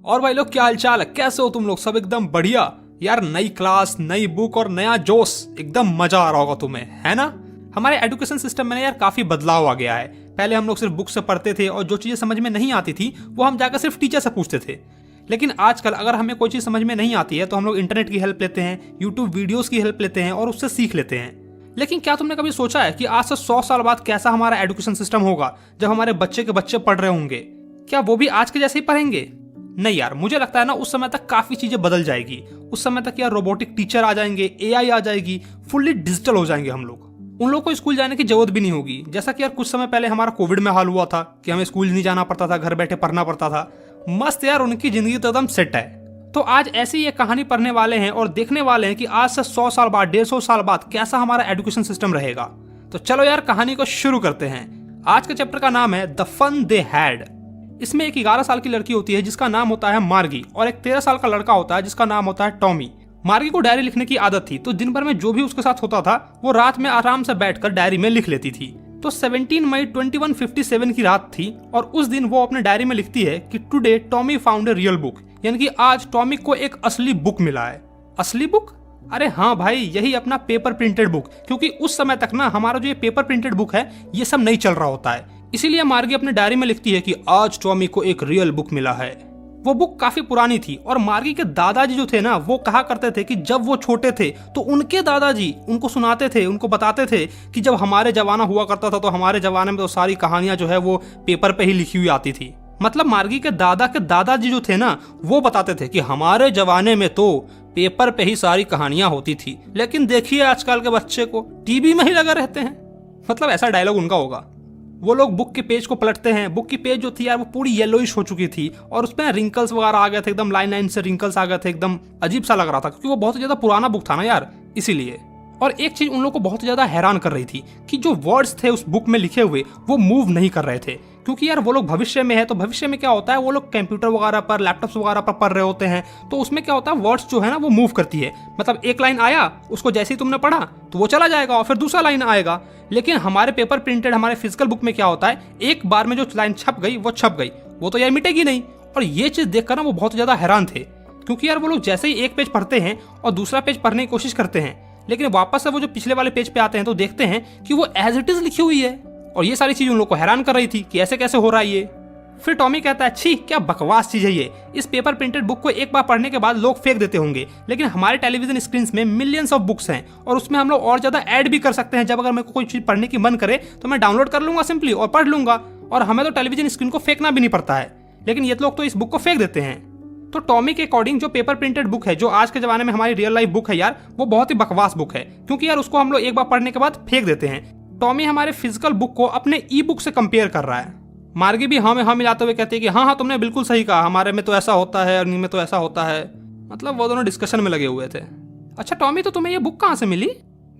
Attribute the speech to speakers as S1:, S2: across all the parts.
S1: और भाई लोग क्या हालचाल, कैसे हो तुम लोग? सब एकदम बढ़िया यार। नई क्लास, नई बुक और नया जोश, एकदम मजा आ रहा होगा तुम्हें, है ना? हमारे एजुकेशन सिस्टम में यार काफी बदलाव आ गया है। पहले हम लोग सिर्फ बुक से पढ़ते थे और जो चीजें समझ में नहीं आती थी वो हम जाकर सिर्फ टीचर से पूछते थे। लेकिन आजकल अगर हमें कोई चीज समझ में नहीं आती है तो हम लोग इंटरनेट की हेल्प लेते हैं, यूट्यूब वीडियोस की हेल्प लेते हैं और उससे सीख लेते हैं। लेकिन क्या तुमने कभी सोचा है कि आज से 100 साल बाद कैसा हमारा एजुकेशन सिस्टम होगा? जब हमारे बच्चे के बच्चे पढ़ रहे होंगे, क्या वो भी आज के जैसे ही पढ़ेंगे? नहीं यार, मुझे लगता है ना उस समय तक काफी चीजें बदल जाएगी। उस समय तक यार रोबोटिक टीचर आ जाएंगे, एआई आ जाएगी, फुल्ली डिजिटल हो जाएंगे हम लोग। उन लोगों को स्कूल जाने की जरूरत भी नहीं होगी। जैसा कि यार कुछ समय पहले हमारा कोविड में हाल हुआ था कि हमें स्कूल नहीं जाना पड़ता था, घर बैठे पढ़ना पड़ता था। मस्त यार, उनकी जिंदगी तो एकदम सेट है। तो आज ऐसी ये कहानी पढ़ने वाले हैं और देखने वाले हैं कि आज से 100 साल बाद, 150 साल बाद कैसा हमारा एजुकेशन सिस्टम रहेगा। तो चलो यार कहानी को शुरू करते हैं। आज के चैप्टर का नाम है द फन दे हैड। इसमें एक 11 साल की लड़की होती है जिसका नाम होता है मार्गी, और एक 13 साल का लड़का होता है जिसका नाम होता है टॉमी। मार्गी को डायरी लिखने की आदत थी, तो दिन भर में जो भी उसके साथ होता था वो रात में आराम से बैठकर डायरी में लिख लेती थी। तो 17 मई 2157 की रात थी और उस दिन वो अपने डायरी में लिखती है कि today Tommy found a real book, यानी कि आज टॉमी को एक असली बुक मिला है। असली बुक? अरे हाँ भाई, यही अपना पेपर प्रिंटेड बुक। क्योंकि उस समय तक ना हमारा जो ये पेपर प्रिंटेड बुक है ये सब नहीं चल रहा होता है। इसीलिए मार्गी अपने डायरी में लिखती है कि आज टॉमी को एक रियल बुक मिला है। वो बुक काफी पुरानी थी और मार्गी के दादाजी जो थे ना वो कहा करते थे कि जब वो छोटे थे तो उनके दादाजी उनको सुनाते थे, उनको बताते थे कि जब हमारे जमाना हुआ करता था तो हमारे जमाने में तो सारी कहानियां जो है वो पेपर पे ही लिखी हुई आती थी। मतलब मार्गी के दादाजी जो थे ना वो बताते थे कि हमारे जमाने में तो पेपर पे ही सारी कहानियां होती थी, लेकिन देखिए आजकल के बच्चे को टीवी में ही लगा रहते हैं। मतलब ऐसा डायलॉग उनका होगा। वो लोग बुक के पेज को पलटते हैं। बुक की पेज जो थी यार वो पूरी येलोइश हो चुकी थी और उसमें रिंकल्स वगैरह आ गए थे, एकदम लाइन से रिंकल्स आ गए थे। एकदम अजीब सा लग रहा था क्योंकि वो बहुत ज्यादा पुराना बुक था ना यार, इसीलिए। और एक चीज उन लोगों को बहुत ज्यादा हैरान कर रही थी कि जो वर्ड्स थे उस बुक में लिखे हुए वो मूव नहीं कर रहे थे। क्योंकि यार वो लोग भविष्य में है, तो भविष्य में क्या होता है, वो लोग कंप्यूटर वगैरह पर, लैपटॉप्स वगैरह पर पढ़ रहे होते हैं, तो उसमें क्या होता है वर्ड्स जो है ना वो मूव करती है। मतलब एक लाइन आया, उसको जैसे ही तुमने पढ़ा तो वो चला जाएगा और फिर दूसरा लाइन आएगा। लेकिन हमारे पेपर प्रिंटेड, हमारे फिजिकल बुक में क्या होता है, एक बार में जो लाइन छप गई वो छप गई, वो तो यार मिटेगी नहीं। और ये चीज देखकर ना वो बहुत ज्यादा हैरान थे क्योंकि यार वो लोग जैसे ही एक पेज पढ़ते हैं और दूसरा पेज पढ़ने की कोशिश करते हैं, लेकिन वापस से वो जो पिछले वाले पेज पे आते हैं तो देखते हैं कि वो एज इट इज लिखी हुई है। और ये सारी चीज उन लोग को हैरान कर रही थी कि ऐसे कैसे हो रहा है ये। फिर टॉमी कहता है, छी क्या बकवास चीज है ये। इस पेपर प्रिंटेड बुक को एक बार पढ़ने के बाद लोग फेंक देते होंगे, लेकिन हमारे टेलीविजन स्क्रीन में मिलियंस ऑफ बुक्स हैं और उसमें हम लोग और ज्यादा ऐड भी कर सकते हैं। जब अगर मेरे को कोई चीज पढ़ने की मन करे तो मैं डाउनलोड कर लूंगा सिंपली और पढ़ लूंगा, और हमें तो टेलीविजन स्क्रीन को फेंकना भी नहीं पड़ता है। लेकिन ये लोग तो इस बुक को फेंक देते हैं। तो टॉमी के अकॉर्डिंग जो पेपर प्रिंटेड बुक है, जो आज के जमाने में हमारी रियल लाइफ बुक है यार, वो बहुत ही बकवास बुक है क्योंकि यार उसको हम लोग एक बार पढ़ने के बाद फेंक देते हैं। टॉमी हमारे फिजिकल बुक को अपने ई बुक से कंपेयर कर रहा है। मार्गी भी हाँ में हाँ मिलाते हुए कहती है कि हाँ तुमने बिल्कुल सही कहा, हमारे में तो ऐसा होता है और इनमें तो ऐसा होता है। मतलब वो दोनों डिस्कशन में लगे हुए थे। अच्छा टॉमी, तो तुम्हें ये बुक कहाँ से मिली?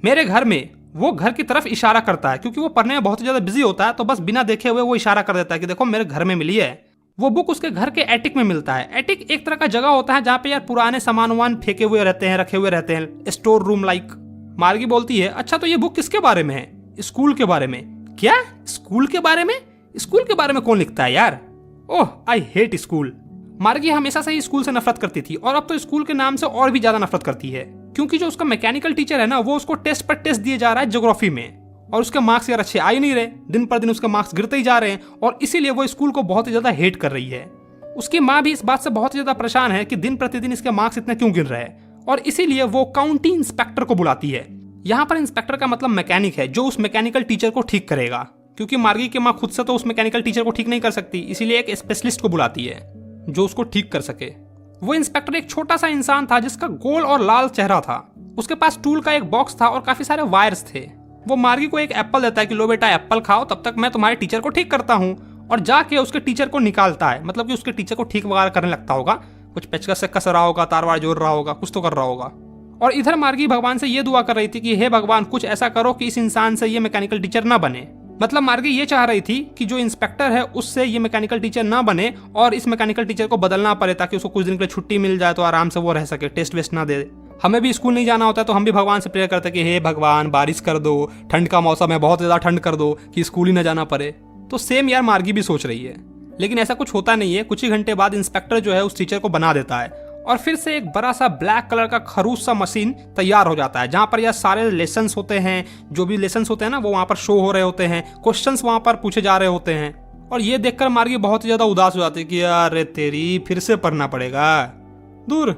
S1: मेरे घर में। वो घर की तरफ इशारा करता है क्योंकि वो पढ़ने में बहुत ज्यादा बिजी होता है, तो बस बिना देखे हुए वो इशारा कर देता है कि देखो मेरे घर में मिली है। वो बुक उसके घर के एटिक में मिलता है। एटिक एक तरह का जगह होता है जहाँ पे यार पुराने सामान फेंके हुए रहते हैं, रखे हुए रहते हैं, स्टोर रूम लाइक। मार्गी बोलती है, अच्छा तो ये बुक किसके बारे में है? स्कूल के बारे में। क्या? स्कूल के बारे में? स्कूल के बारे में कौन लिखता है यार? ओह आई हेट स्कूल। मार्गी हमेशा से ही स्कूल से नफरत करती थी और अब तो स्कूल के नाम से और भी ज्यादा नफरत करती है क्योंकि जो उसका मैकेनिकल टीचर है ना वो उसको टेस्ट पर टेस्ट दिए जा रहा है ज्योग्राफी में, और उसके मार्क्स यार अच्छे आ ही नहीं रहे। दिन पर दिन उसके मार्क्स गिरते ही जा रहे हैं और इसीलिए वो स्कूल को बहुत ही ज्यादा हेट कर रही है। उसकी माँ भी इस बात से बहुत ज्यादा परेशान है कि दिन प्रतिदिन इसके मार्क्स इतने क्यों गिर रहे हैं, और इसीलिए वो काउंटी इंस्पेक्टर को बुलाती है। यहाँ पर इंस्पेक्टर का मतलब मैकेनिक है, जो उस मैकेनिकल टीचर को ठीक करेगा। क्योंकि मार्गी की माँ खुद से तो उस मैकेनिकल टीचर को ठीक नहीं कर सकती, इसीलिए एक स्पेशलिस्ट को बुलाती है जो उसको ठीक कर सके। वो इंस्पेक्टर एक छोटा सा इंसान था जिसका गोल और लाल चेहरा था। उसके पास टूल का एक बॉक्स था और काफी सारे वायर्स थे। वो मार्गी को एक एप्पल देता है कि लो बेटा एप्पल खाओ, तब तक मैं तुम्हारे टीचर को ठीक करता हूँ, और जाके उसके टीचर को निकालता है। मतलब कि उसके टीचर को ठीक वगैरह करने लगता होगा, कुछ पेचकस से कस रहा होगा, तार वार जोड़ रहा होगा, कुछ तो कर रहा होगा। और इधर मार्गी भगवान से ये दुआ कर रही थी कि हे भगवान कुछ ऐसा करो कि इस इंसान से ये मैकेनिकल टीचर ना बने। मतलब मार्गी ये चाह रही थी कि जो इंस्पेक्टर है उससे ये मैकेनिकल टीचर ना बने और इस मैकेनिकल टीचर को बदलना पड़े ताकि उसको कुछ दिन के लिए छुट्टी मिल जाए तो आराम से वो रह सके, टेस्ट वेस्ट ना दे। हमें भी स्कूल नहीं जाना होता है तो हम भी भगवान से प्रेयर करते हैं कि हे भगवान बारिश कर दो, ठंड का मौसम है बहुत ज्यादा ठंड कर दो कि स्कूल ही ना जाना पड़े। तो सेम यार मार्गी भी सोच रही है। लेकिन ऐसा कुछ होता नहीं है। कुछ ही घंटे बाद इंस्पेक्टर जो है उस टीचर को बना देता है और फिर से एक बड़ा सा ब्लैक कलर का खरूस सा मशीन तैयार हो जाता है, जहां पर यह सारे लेसन्स होते हैं, जो भी लेसन्स होते हैं ना वो वहां पर शो हो रहे होते हैं, क्वेश्चंस वहां पर पूछे जा रहे होते हैं। और ये देखकर मार्गी बहुत ही ज्यादा उदास हो जाती है कि अरे तेरी फिर से पढ़ना पड़ेगा। दूर।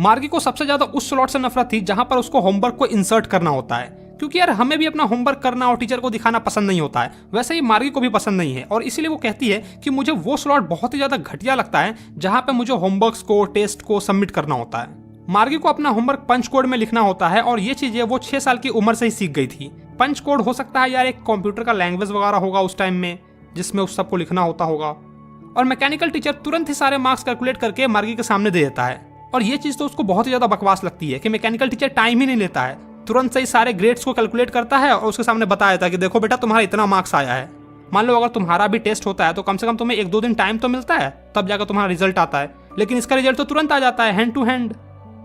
S1: मार्गी को सबसे ज्यादा उस स्लॉट से नफरत थी जहां पर उसको होमवर्क को इंसर्ट करना होता है, क्योंकि यार हमें भी अपना होमवर्क करना और टीचर को दिखाना पसंद नहीं होता है। वैसे ही मार्गी को भी पसंद नहीं है और इसीलिए वो कहती है कि मुझे वो स्लॉट बहुत ही ज्यादा घटिया लगता है जहां पे मुझे होमवर्क्स को, टेस्ट को सबमिट करना होता है। मार्गी को अपना होमवर्क पंच कोड में लिखना होता है और ये चीजें वो 6 साल की उम्र से ही सीख गई थी। पंच कोड हो सकता है यार एक कंप्यूटर का लैंग्वेज वगैरह होगा उस टाइम में, जिसमें उस सबको लिखना होता होगा। और मैकेनिकल टीचर तुरंत ही सारे मार्क्स कैलकुलेट करके मार्गी के सामने दे देता है। और ये चीज तो उसको बहुत ही ज्यादा बकवास लगती है कि मैकेनिकल टीचर टाइम ही नहीं लेता है, तुरंत से ही सारे ग्रेड्स को कैलकुलेट करता है और उसके सामने बता देता है कि देखो बेटा तुम्हारा इतना मार्क्स आया है। मान लो अगर तुम्हारा भी टेस्ट होता है तो कम से कम तुम्हें 1-2 दिन टाइम तो मिलता है, तब जाकर तुम्हारा रिजल्ट आता है, लेकिन इसका रिजल्ट तो तुरंत आ जाता है, हैंड टू हैंड।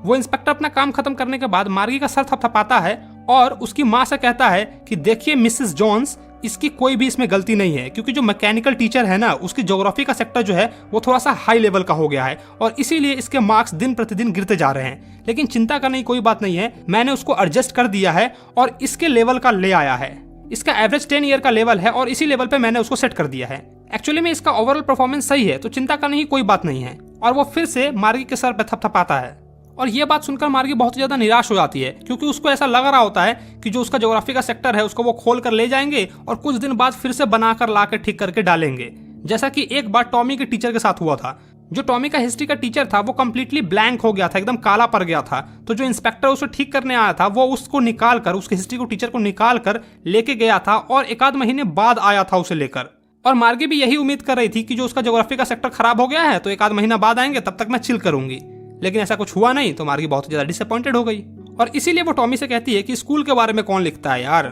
S1: वो इंस्पेक्टर अपना काम खत्म करने के बाद मार्गी का सर थपथपाता है और उसकी माँ से कहता है कि देखिए मिसेस जॉन्स, इसकी कोई भी इसमें गलती नहीं है, क्योंकि जो मैकेनिकल टीचर है ना उसकी ज्योग्राफी का सेक्टर जो है वो थोड़ा सा हाई लेवल का हो गया है और इसीलिए इसके मार्क्स दिन प्रतिदिन गिरते जा रहे हैं। लेकिन चिंता करने की कोई बात नहीं है, मैंने उसको एडजस्ट कर दिया है और इसके लेवल का ले आया है। इसका एवरेज 10 ईयर का लेवल है और इसी लेवल पे मैंने उसको सेट कर दिया है। एक्चुअली में इसका ओवरऑल परफॉर्मेंस सही है, तो चिंता करने की कोई बात नहीं है। और वो फिर से मार्गी के सर पे थपथपाता है और ये बात सुनकर मार्गी बहुत ज्यादा निराश हो जाती है, क्योंकि उसको ऐसा लग रहा होता है कि जो उसका ज्योग्राफी का सेक्टर है उसको वो खोल कर ले जाएंगे और कुछ दिन बाद फिर से बनाकर ला कर ठीक करके डालेंगे, जैसा कि एक बार टॉमी के टीचर के साथ हुआ था। जो टॉमी का हिस्ट्री का टीचर था वो कम्प्लीटली ब्लैंक हो गया था, एकदम काला पड़ गया था। तो जो इंस्पेक्टर उसे ठीक करने आया था वो उसको निकाल कर, उसके हिस्ट्री को टीचर को निकाल कर लेके गया था और 1-8 महीने बाद आया था उसे लेकर। और मार्गी भी यही उम्मीद कर रही थी कि जो उसका ज्योग्राफी का सेक्टर खराब हो गया है तो 1-8 महीना बाद आएंगे, तब तक मैं चिल करूंगी। लेकिन ऐसा कुछ हुआ नहीं, तो मार्गी बहुत ज्यादा डिसअपॉइंटेड हो गई और इसीलिए वो टॉमी से कहती है कि स्कूल के बारे में कौन लिखता है यार।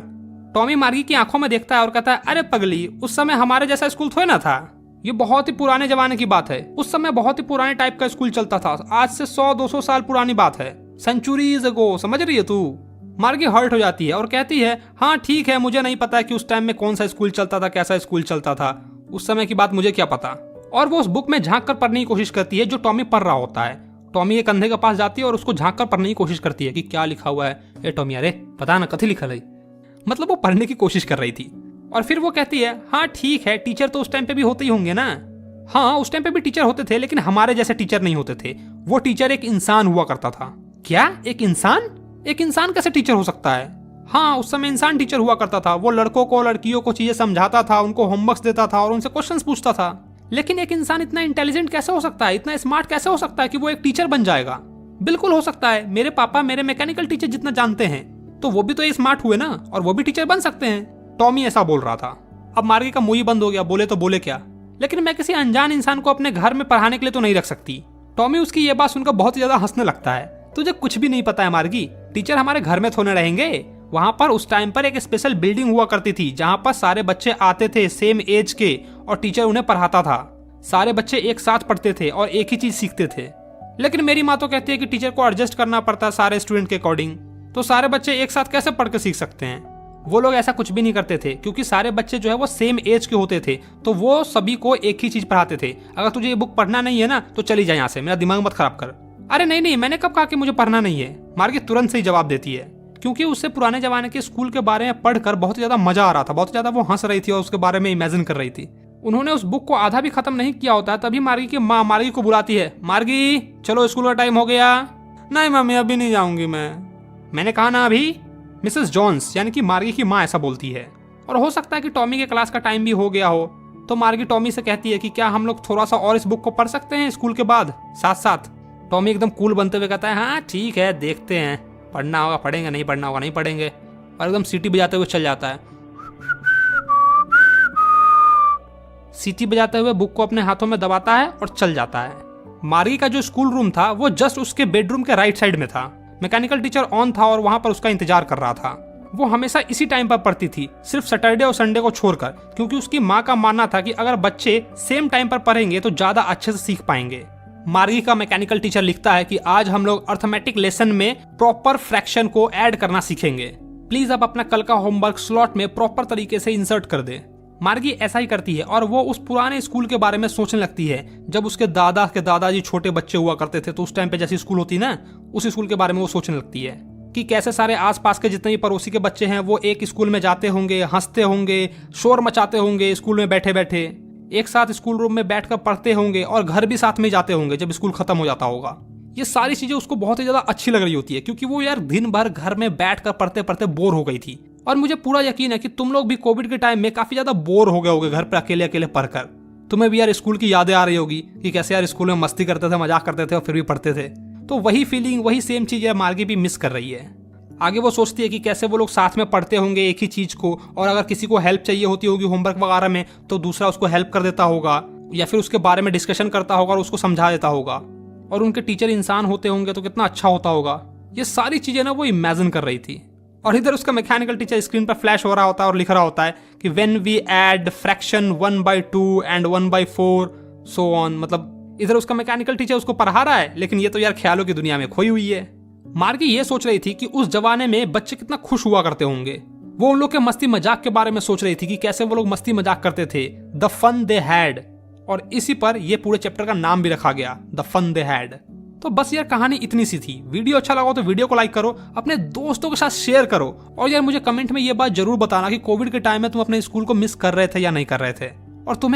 S1: टॉमी मार्गी की आंखों में देखता है और कहता है अरे पगली, उस समय हमारे जैसा स्कूल थोड़ा ना था, ये बहुत ही पुराने जमाने की बात है। उस समय बहुत ही पुराने टाइप का स्कूल चलता था, आज से 100-200 साल पुरानी बात है, सेंचुरीज अगो, समझ रही है तू। मार्गी हर्ट हो जाती है और कहती है हाँ ठीक है, मुझे नहीं पता कि उस टाइम में कौन सा स्कूल चलता था, कैसा स्कूल चलता था, उस समय की बात मुझे क्या पता। और वो उस बुक में झांक कर पढ़ने की कोशिश करती है जो टॉमी पढ़ रहा होता है। टॉमी एक कंधे के पास जाती है और उसको झांक कर पढ़ने की कोशिश करती है कि क्या लिखा हुआ है। ए टॉमी, अरे पता ना कथी लिखा है, मतलब वो पढ़ने की कोशिश कर रही थी। और फिर वो कहती है हाँ ठीक है, टीचर तो उस टाइम पे भी होते ही होंगे ना। हाँ उस टाइम पे भी टीचर होते थे, लेकिन हमारे जैसे टीचर नहीं होते थे। वो टीचर एक इंसान हुआ करता था। क्या एक इंसान? एक इंसान कैसे टीचर हो सकता है? हाँ उस समय इंसान टीचर हुआ करता था। वो लड़कों को लड़कियों को चीजें समझाता था, उनको होमवर्क देता था और उनसे क्वेश्चंस पूछता था। लेकिन एक इंसान इतना इंटेलिजेंट कैसे हो सकता है, इतना स्मार्ट कैसे हो सकता है कि वो एक टीचर बन जाएगा? बिल्कुल हो सकता है। मेरे पापा मेरे मैकेनिकल टीचर जितना जानते हैं, तो वो भी तो स्मार्ट हुए ना, और वो भी टीचर बन सकते हैं। टॉमी ऐसा बोल रहा था। अब मार्गी का मुंह ही बंद हो गया, बोले तो बोले क्या। लेकिन मैं किसी अनजान इंसान को अपने घर में पढ़ाने के लिए तो नहीं रख सकती। टॉमी उसकी ये बात सुनकर बहुत ज्यादा हंसने लगता है। तुझे कुछ भी नहीं पता है मार्गी, टीचर हमारे घर में थोड़े रहेंगे। वहां पर उस टाइम पर एक स्पेशल बिल्डिंग हुआ करती थी जहां पर सारे बच्चे आते थे सेम एज के, और टीचर उन्हें पढ़ाता था। सारे बच्चे एक साथ पढ़ते थे और एक ही चीज सीखते थे। लेकिन मेरी माँ तो कहती है कि टीचर को एडजस्ट करना पड़ता है सारे स्टूडेंट के अकॉर्डिंग, तो सारे बच्चे एक साथ कैसे पढ़ के सीख सकते हैं। वो लोग ऐसा कुछ भी नहीं करते थे, क्योंकि सारे बच्चे जो है वो सेम एज के होते थे, तो वो सभी को एक ही चीज पढ़ाते थे। अगर तुझे ये बुक पढ़ना नहीं है ना तो चली जाए यहाँ से, मेरा दिमाग मत खराब कर। अरे नहीं नहीं, मैंने कब कहा कि मुझे पढ़ना नहीं है। मार्गी तुरंत से ही जवाब देती है, क्योंकि उससे पुराने जमाने के स्कूल के बारे में पढ़कर बहुत ज्यादा मजा आ रहा था, बहुत ज्यादा वो हंस रही थी और उसके बारे में इमेजिन कर रही थी। उन्होंने उस बुक को आधा भी खत्म नहीं किया होता, तभी मार्गी की माँ मार्गी को बुलाती है, मार्गी चलो स्कूल का टाइम हो गया। नहीं मम्मी अभी नहीं जाऊंगी मैंने कहा ना अभी। मिसेस जॉन्स यानी कि मार्गी की माँ ऐसा बोलती है। और हो सकता है कि टॉमी के क्लास का टाइम भी हो गया हो, तो मार्गी टॉमी से कहती है कि क्या हम लोग थोड़ा सा और इस बुक को पढ़ सकते हैं स्कूल के बाद साथ साथ। टॉमी एकदम कूल बनते हुए कहता है हाँ ठीक है, देखते हैं, पढ़ना होगा पढ़ेंगे, नहीं पढ़ना होगा नहीं पढ़ेंगे, और एकदम सीटी बजाते हुए चल जाता है। सीटी बजाते हुए बुक को अपने हाथों में दबाता है और चल जाता है। मार्गी का जो स्कूल रूम था वो जस्ट उसके बेडरूम के राइट साइड में था। मैकेनिकल टीचर ऑन था और वहां पर उसका इंतजार कर रहा था। वो हमेशा इसी टाइम पर पढ़ती थी, सिर्फ सैटरडे और संडे को छोड़कर, क्योंकि उसकी माँ का मानना था कि अगर बच्चे सेम टाइम पर पढ़ेंगे तो ज्यादा अच्छे से सीख पाएंगे। मार्गी का मैकेनिकल टीचर लिखता है कि आज हम लोग अर्थमेटिक लेसन में प्रॉपर फ्रैक्शन को ऐड करना सीखेंगे। प्लीज आप अपना कल का होमवर्क स्लॉट में प्रॉपर तरीके से इंसर्ट कर दे। मार्गी ऐसा ही करती है और वो उस पुराने स्कूल के बारे में सोचने लगती है जब उसके दादा के दादाजी छोटे बच्चे हुआ करते थे। तो उस टाइम पे जैसी स्कूल होती ना, उस स्कूल के बारे में वो सोचने लगती है कि कैसे सारे आसपास के जितने भी पड़ोसी के बच्चे हैं वो एक स्कूल में जाते होंगे, हंसते होंगे, शोर मचाते होंगे, स्कूल में बैठे बैठे एक साथ स्कूल रूम में बैठकर पढ़ते होंगे और घर भी साथ में जाते होंगे जब स्कूल खत्म हो जाता होगा। ये सारी चीजें उसको बहुत ही ज्यादा अच्छी लग रही होती है क्योंकि वो यार दिन भर घर में बैठकर पढ़ते पढ़ते बोर हो गई थी। और मुझे पूरा यकीन है कि तुम लोग भी कोविड के टाइम में काफी ज्यादा बोर हो गए होगे घर पर अकेले अकेले पढ़कर। तुम्हें भी यार स्कूल की यादें आ रही होगी कि कैसे यार स्कूल में मस्ती करते थे, मजाक करते थे और फिर भी पढ़ते थे। तो वही फीलिंग, वही सेम चीज है मार्गी भी मिस कर रही है। आगे वो सोचती है कि कैसे वो लोग साथ में पढ़ते होंगे एक ही चीज को, और अगर किसी को हेल्प चाहिए होती होगी होमवर्क वगैरह में तो दूसरा उसको हेल्प कर देता होगा या फिर उसके बारे में डिस्कशन करता होगा और उसको समझा देता होगा। और उनके टीचर इंसान होते होंगे तो कितना अच्छा होता होगा। ये सारी चीजें ना वो इमेजिन कर रही थी। और इधर उसका मैकेनिकल टीचर स्क्रीन पर फ्लैश हो रहा होता है और लिख रहा होता है कि when we add fraction 1/2 and 1/4 so on. मतलब इधर उसका मैकेनिकल टीचर उसको पढ़ा रहा है, लेकिन ये तो यार ख्यालों की दुनिया में खोई हुई है। मार्गी ये सोच रही थी कि उस जमाने में बच्चे कितना खुश हुआ करते होंगे। वो उन लोग के मस्ती मजाक के बारे में सोच रही थी कि कैसे वो लोग मस्ती मजाक करते थे, द फन दे हैड। और इसी पर ये पूरे चैप्टर का नाम भी रखा गया, द फन दे हैड। तो बस यार कहानी इतनी सी थी। वीडियो अच्छा लगा तो वीडियो को लाइक करो, अपने दोस्तों के साथ शेयर करो, और यार मुझे कमेंट में ये बात जरूर बताना कि कोविड के टाइम में तुम अपने स्कूल को मिस कर रहे थे या नहीं कर रहे थे, और तुम्हें